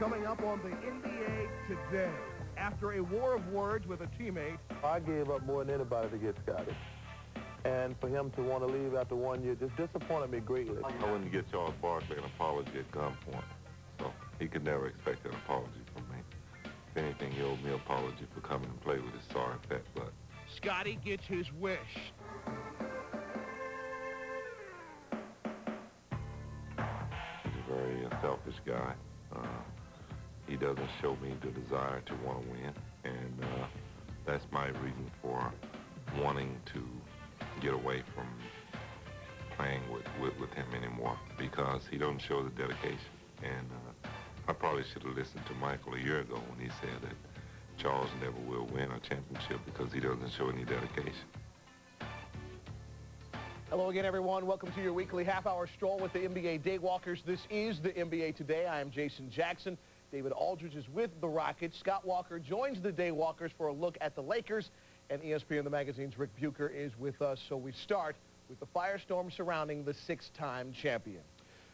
Coming up on the NBA Today, after a war of words with a teammate. I gave up more than anybody to get Scottie. And for him to want to leave after 1 year just disappointed me greatly. I wouldn't get Charles Barkley an apology at gunpoint, so he could never expect an apology from me. If anything, he owed me an apology for coming and play with his sorry fat butt. Scottie gets his wish. He's a very selfish guy. He doesn't show me the desire to want to win, and that's my reason for wanting to get away from playing with him anymore, because he don't show the dedication. And I probably should have listened to Michael a year ago when he said that Charles never will win a championship because he doesn't show any dedication. Hello again, everyone. Welcome to your weekly half-hour stroll with the NBA Daywalkers. This is the NBA Today. I am Jason Jackson. David Aldridge is with the Rockets. Scott Walker joins the Daywalkers for a look at the Lakers. And ESPN, the magazine's Rick Bucher, is with us. So we start with the firestorm surrounding the six-time champion.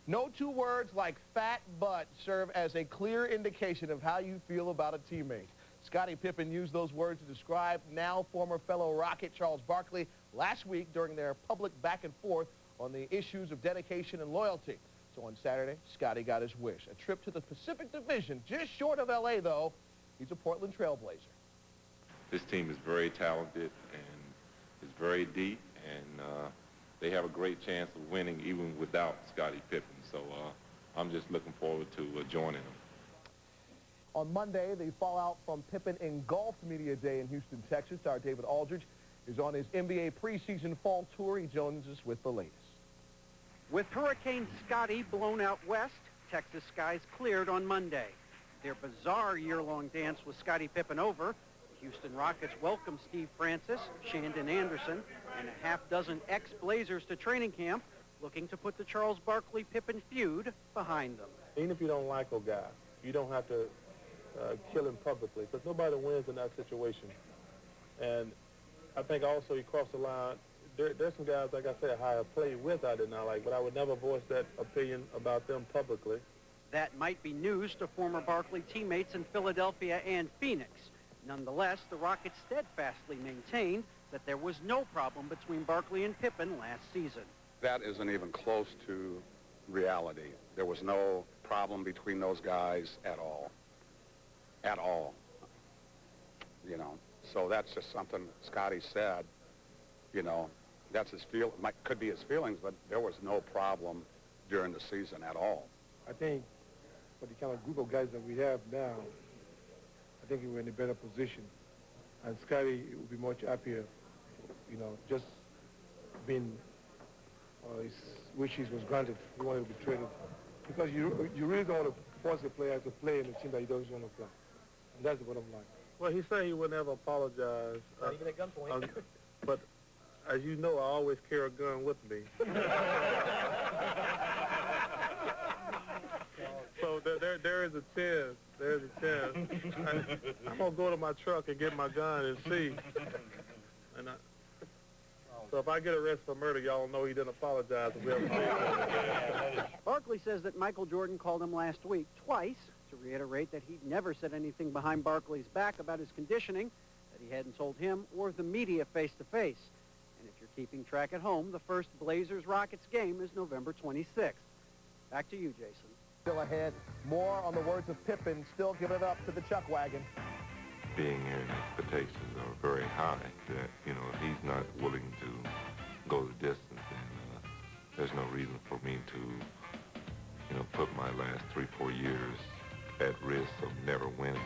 No two words like fat butt serve as a clear indication of how you feel about a teammate. Scottie Pippen used those words to describe now former fellow Rocket Charles Barkley last week during their public back and forth on the issues of dedication and loyalty. So on Saturday, Scottie got his wish. A trip to the Pacific Division, just short of L.A., though. He's a Portland Trailblazer. This team is very talented and is very deep, and they have a great chance of winning even without Scottie Pippen. So I'm just looking forward to joining them. On Monday, the fallout from Pippen engulfed Media Day in Houston, Texas. Our David Aldridge is on his NBA preseason fall tour. He joins us with the latest. With Hurricane Scottie blown out west, Texas skies cleared on Monday. Their bizarre year-long dance with Scottie Pippen over, the Houston Rockets welcomed Steve Francis, Shandon Anderson, and a half-dozen ex-Blazers to training camp, looking to put the Charles Barkley-Pippen feud behind them. Even if you don't like a guy, you don't have to kill him publicly, because nobody wins in that situation. And I think also he crossed the line. There's some guys, like I said, I have played with I did not like, but I would never voice that opinion about them publicly. That might be news to former Barkley teammates in Philadelphia and Phoenix. Nonetheless, the Rockets steadfastly maintained that there was no problem between Barkley and Pippen last season. That isn't even close to reality. There was no problem between those guys at all. At all. You know, so that's just something Scottie said, you know. That's his could be his feelings, but there was no problem during the season at all. I think for the kind of group of guys that we have now, I think we're in a better position. And Scottie would be much happier, you know, just being his wishes was granted. He wanted to be traded. Because you really don't want to force a player to play in a team that he doesn't want to play. And that's the bottom line. Well, he said he would never apologize. Not even at gunpoint. But as you know, I always carry a gun with me. So there is a chance. There's a chance. I'm going to go to my truck and get my gun and see. So if I get arrested for murder, y'all know he didn't apologize. If we ever Barkley says that Michael Jordan called him last week twice to reiterate that he'd never said anything behind Barkley's back about his conditioning, that he hadn't told him or the media face-to-face. And if you're keeping track at home, the first Blazers-Rockets game is November 26th. Back to you, Jason. Still ahead. More on the words of Pippen, still giving it up to the Chuck Wagon. Being here, and expectations are very high that, you know, if he's not willing to go the distance, then there's no reason for me to, you know, put my last 3-4 years at risk of never winning.